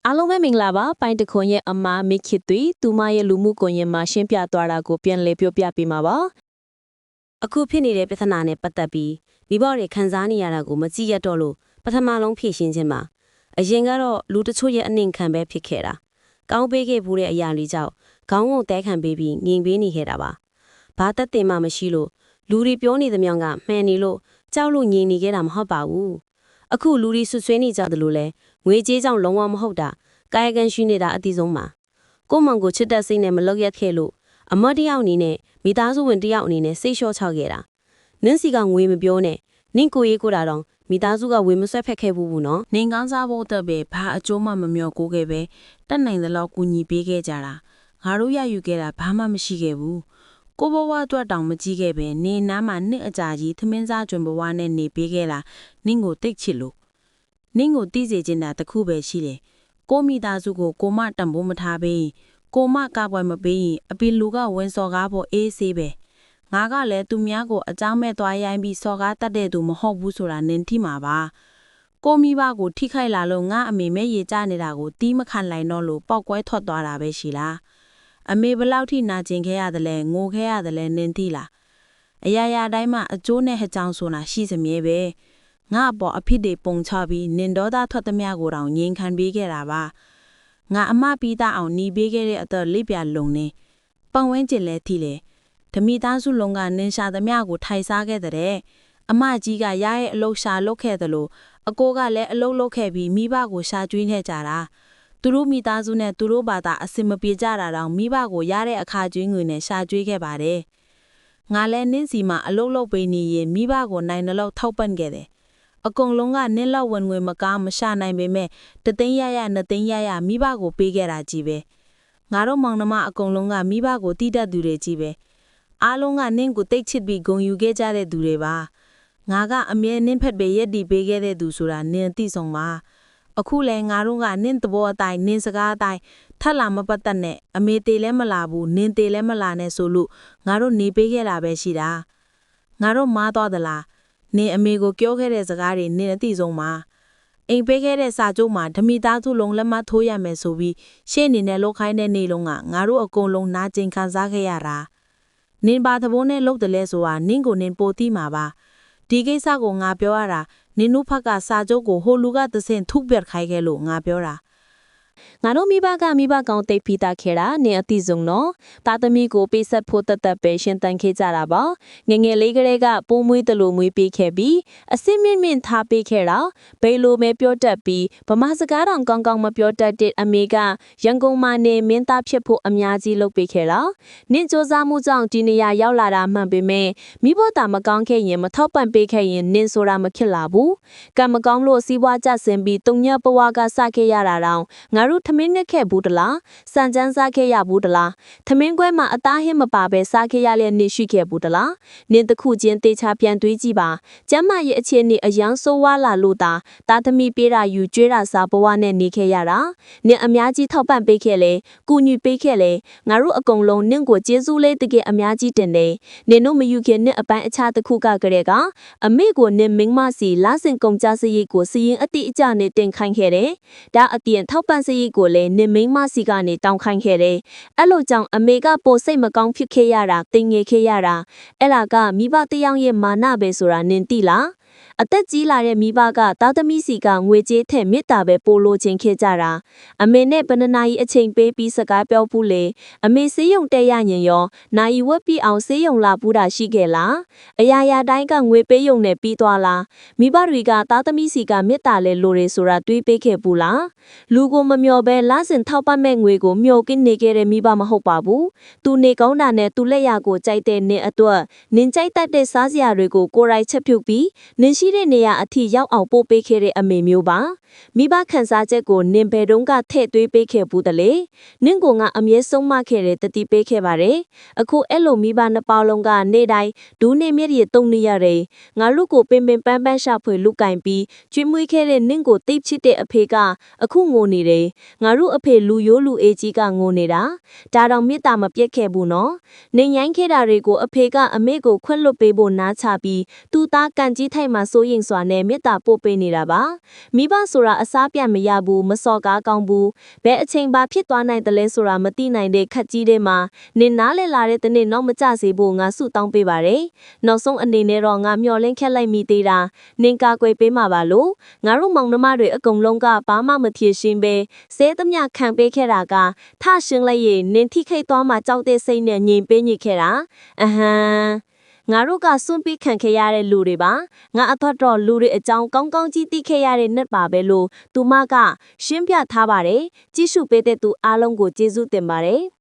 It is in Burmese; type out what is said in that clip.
အားလုံးပဲမင်္ဂလာပါပိုင်းတခွန်ရဲ့အမမိခင်တွေသူမရဲ့လူမှုကွန်ရက်မှာရှင်းပြသွားတာကိုပြန်လည်ပြောပြပေးမှာပါအခုဖြစ်နေတဲ့ပြဿနာနဲ့ပတ်သက်ပြီးမိဘတွေခံစားနေရတာကိုမကြည့်ရတော့လို့ပထမဆုံးဖြေရှင်းခြင်းပါအရင်ကတော့လူတချို့ရဲ့အနှင်ခံပဲဖြစ်ခဲ့တာကောင်းပေးခဲ့ဘူးတဲ့အရာလေးကြောင့်ခေါင်းဝုံတဲခံပေးပြီးငြိမ်ပေးနေခဲ့တာပါဘာသက်တင်မှမရှိလို့လူတွေပြောနေသမျှကမှန်နေလို့ကြောက်လို့ငြိမ်နေခဲ့တာမဟုတ်ပါဘူးအခုလူတွေဆွဆွဲနေကြတယ်လို့လဲငွေကြေးကြောင့်လုံးဝမဟုတ်တာကာယကံရှိနေတာအတိဆုံးပါကိုမောင်ကိုချစ်တဲ့စိတ်နဲ့မလောက်ရက်ခဲ့လို့အမတ်တယောက်အနေနဲ့မိသားစုဝင်တယောက်အနေနဲ့စိတ်လျှော့ချခဲ့တာနင်းစီကငွေမပြောနဲ့နင်းကိုရေးကိုတာတော့မိသားစုကဝေမဆွဲဖက်ခဲ့ဘူးနော်နေကောင်းစားဖို့အတွက်ပဲဘာအကျိုးမှမမျှော်ကိုခဲ့ပဲတက်နိုင်သလောက်ကူညီပေးခဲ့ကြတာငါတို့ရယူခဲ့တာဘာမှမရှိခဲ့ဘူးကိုဘဝအတွက်တောင်မကြည့်ခဲ့ပဲနေနားမှာနှစ်အကြာကြီးသမင်းစားကျွန်းဘဝနဲ့နေပေးခဲ့တာနင်းကိုတိတ်ချစ်လို့နင်းကိုတီးစေချင်တာတခုပဲရှိတယ်ကိုမိသားစုကိုကိုမတံပိုးမထားပေးကိုမကပွဲမပေးရင်အပီလူကဝင်းစော်ကားဖို့အေးဆေးပဲငါကလည်းသူများကိုအကြောင်းမဲ့သွားရိုင်းပြီးစော်ကားတတ်တဲ့သူမဟုတ်ဘူးဆိုတာနင်းထိမှာပါကိုမိဘကိုထိခိုက်လာလို့ငါအမေမဲရေကျနေတာကိုတီးမခံလိုက်တော့လို့ပောက်ကွဲထွက်သွားတာပဲရှိလားအမေဘလောက်ထိနာကျင်ခဲ့ရတယ်လဲငိုခဲ့ရတယ်လဲနင်းသိလားအရာရာတိုင်းမှာအကျိုးနဲ့ဟကြောင်ဆိုတာရှိစမြဲပဲငါအပေါ်အဖြစ်တွေပုံချပြီးနင်ဒေါသထွက်သမျှကိုတောင်ငြိမ်ခံပေးခဲ့တာပါငါအမပြီးသားအောင်หนีပေးခဲ့တဲ့အတော့လိပ်ပြလုံနေပတ်ဝန်းကျင်လဲထိလေဓမိသားစုလုံးကနင်ရှာသမျှကိုထိုင်စားခဲ့တဲ့အမကြီးကရရဲ့အလုရှာလုတ်ခဲ့တယ်လို့အကိုကလည်းအလုတ်လုတ်ခဲ့ပြီးမိဘကိုရှာကျွေးနေကြတာသူတို့မိသားစုနဲ့သူတို့ဘာသာအစင်မပြေကြတာတောင်မိဘကိုရတဲ့အခါကျွေးငွေနဲ့ရှာကျွေးခဲ့ပါတယ်ငါလည်းနင်းစီမှာအလုတ်လုတ်ပေးနေရင်မိဘကိုနိုင်တယ်လို့ထောက်ပံ့ခဲ့တယ်အကုန်လုံးကနင်းလောက်ဝင်ငွေမကားမရှာနိုင်ပေမဲ့တသိန်းရရနှစ်သိန်းရရမိဘကိုပေးခဲ့တာကြီးပဲငါတို့မောင်နှမအကုန်လုံးကမိဘကိုတိတတ်သူတွေကြီးပဲအားလုံးကနင်းကိုတိတ်ချစ်ပြီးဂုဏ်ယူခဲ့ကြတဲ့သူတွေပါငါကအမြဲနင်းဖက်ပဲရက်တီပေးခဲ့တဲ့သူဆိုတာနင်းသိဆုံးပါအခုလဲငါတို့ကနင်းသဘောအတိုင်းနင်းစကားအတိုင်းထက်လာမပတ်သက်နဲ့အမေသေးလဲမလာဘူးနင်းသေးလဲမလာနဲ့ဆိုလို့ငါတို့နေပေးခဲ့တာပဲရှိတာငါတို့မားသွားသလားနင်အမေကိုပြောခဲ့တဲ့စကားတွေနင်အသိဆုံးပါအိမ်ပေးခဲ့တဲ့စာချုပ်မှာဓမိသားစုလုံးလက်မထိုးရမယ်ဆိုပြီးရှေ့နေနဲ့လောက်ခိုင်းတဲ့နေလုံးကငါတို့အကုန်လုံးနာကျင်ခံစားခဲ့ရတာနင်ပါသဘောနဲ့လုပ်တယ်လဲဆိုတာနင်ကိုနင်ပိုသိမှာပါဒီကိစ္စကိုငါပြောရတာနင်တို့ဖက်ကစာချုပ်ကိုဟိုလူကသစင်ထုပြတ်ခိုင်းခဲ့လို့ငါပြောတာငါတို့မိဘကမိဘကောင်တိတ်ပြီးသားခဲ့တာနင်အတိဆုံးနော်သားသမီးကိုပေးဆက်ဖို့တတ်ပဲရှင်းတန်ခဲ့ကြတာပါငငယ်လေးကလေးကပိုးမွေးတလို့မွေးပေးခဲ့ပြီးအစင်းမြင့်မြင့်ထားပေးခဲ့တာဘယ်လိုမဲပြောတတ်ပြီးဗမာစကားတော်ကောင်းကောင်းမပြောတတ်တဲ့အမေကရန်ကုန်မှာနေမင်းသားဖြစ်ဖို့အများကြီးလုပ်ပေးခဲ့တာနင်စူးစမ်းမှုကြောင့်ဒီနေရာရောက်လာတာမှန်ပေမဲ့မိဘတာမကောင်းခဲ့ရင်မထောက်ပံ့ပေးခဲ့ရင်နင်ဆိုတာမဖြစ်လာဘူးကံမကောင်းလို့စီးပွားကျဆင်းပြီးတုံညဘဝကစခဲ့ရတာတောင်ငါတို့ထမင်းနဲ့ခဲ့ဘူးတလားစံချမ်းစားခဲ့ရဘူးတလားထမင်းခွဲမှာအသားဟင်းမပါပဲစားခဲ့ရလဲနေရှိခဲ့ဘူးတလားနင်းတခုချင်းတေချာပြန်တွေးကြည့်ပါကျမ်းမာရဲ့အခြေအနေအယံဆိုးဝါးလာလို့သားသမီးပေးတာယူကျွေးတာစားဘဝနဲ့နေခဲ့ရတာနင်းအများကြီးထောက်ပံ့ပေးခဲ့လေကူညီပေးခဲ့လေငါတို့အကုန်လုံးနင်းကိုကျေးဇူးလေးတကယ်အများကြီးတင်တယ်နင်တို့မယူခင်နင်းအပိုင်းအခြားတစ်ခုကကြတဲ့ကအမေကိုနင်းမင်းမစီလာစင်ကုန်ကြစရိတ်ကိုစီရင်အတိအကျနဲ့တင်ခိုင်းခဲ့တယ်ဒါအပြင်ထောက်ပံ့စရိတ်ကိုလည်းနင်မိန်းမစီကနေတောင်းခိုင်းခဲ့တယ်။အဲ့လိုကြောင့်အမေကပိုစိတ်မကောင်းဖြစ်ခဲ့ရတာတင်ငယ်ခဲ့ရတာအဲ့လာကမိဘတယောက်ရဲ့မာနပဲဆိုတာနင်သိလား။အသက်ကြီးလာတဲ့မိဘကသားသမီးစီကငွေကြေးထက်မေတ္တာပဲပို့လို့ခြင်းခဲ့ကြတာအမေနဲ့ဘဏ္ဍနာကြီးအချိန်ပေးပြီးစကားပြောဘူးလေအမေစေးရုံတက်ရရင်ရောနိုင်ဝက်ပြီးအောင်စေးရုံလာဘူးတာရှိခဲ့လားအရာရာတိုင်းကငွေပေးရုံနဲ့ပြီးသွားလားမိဘတွေကသားသမီးစီကမေတ္တာလဲလိုတယ်ဆိုတာတွေးပေးခဲ့ဘူးလားလူကိုမမျော်ပဲလဆင်ထောက်ပံ့မဲ့ငွေကိုမျော်ကင်းနေခဲ့တဲ့မိဘမဟုတ်ပါဘူးသူနေကောင်းတာနဲ့သူလက်ရကိုကြိုက်တဲ့နေအတွက်နင်ကြိုက်တတ်တဲ့စားစရာတွေကိုကိုယ်တိုင်ချက်ပြုတ်ပြီးနင်ရှိတဲ့နေရာအထိရောက်အောင်ပို့ပေးခဲ့တဲ့အမေမျိုးပါမိဘခန်းစားချက်ကိုနင်ဘယ်တုန်းကထည့်သွေးပေးခဲ့ဘူးတလေနင့်ကိုငါအမြဲဆုံးမခဲ့တဲ့တတိပေးခဲ့ပါတယ်အခုအဲ့လိုမိဘနှစ်ပေါင်းလုံးကနေတိုင်းဒူးနေမြည့်ရတုံနေရတယ်ငါလူကိုပင်ပန်းပန်းရှာဖွေလူကင်ပြီးကျွေးမွေးခဲ့တဲ့နင့်ကိုတိတ်ချစ်တဲ့အဖေကအခုငိုနေတယ်ငါတို့အဖေလူရိုးလူအေးကြီးကငိုနေတာဒါတော့မေတ္တာမပြတ်ခဲ့ဘူးနော်နင်ရိုင်းခဲ့တာတွေကိုအဖေကအမေကိုခွင့်လွတ်ပေးဖို့နားချပြီးသူသားကန်ကြီးထိုက်မှ မှာစိုးရင်စွာနဲ့မေတ္တာပို့ပေးနေတာပါမိဘဆိုတာအစားပြန်မရဘူးမစော်ကားကောင်းဘူးဘယ်အချိန်ပါဖြစ်သွားနိုင်တယ်လဲဆိုတာမသိနိုင်တဲ့ခက်ကြီးတဲ့မှာနင်နားလဲလာတဲ့တနေ့နောက်မကြစေဖို့ငါဆုတောင်းပေးပါတယ်နောက်ဆုံးအနေနဲ့တော့ငါမျှော်လင့်ခက်လိုက်မိသေးတာနင်ကာကွယ်ပေးမှာပါလို့ငါတို့မောင်နှမတွေအကုန်လုံးကဘာမှမဖြစ်ရှင်းပဲစဲသမျှခံပေးခဲ့တာကထရှင်းလိုက်ရင်နင်ထိခိတ်သွားမှကြောက်တဲ့စိတ်နဲ့ညင်ပေးညစ်ခဲ့တာအဟမ်းငါတို့ကစွန့်ပစ်ခံခဲ့ရတဲ့လူတွေပါငါအဖတ်တော့လူတွေအကြောင်းကောင်းကောင်းကြီးသိခဲ့ရတဲ့နှစ်ပါပဲလို့သူမကရှင်းပြထားပါတယ်ကြည့်ရှုပေးတဲ့သူအားလုံးကိုကျေးဇူးတင်ပါတယ်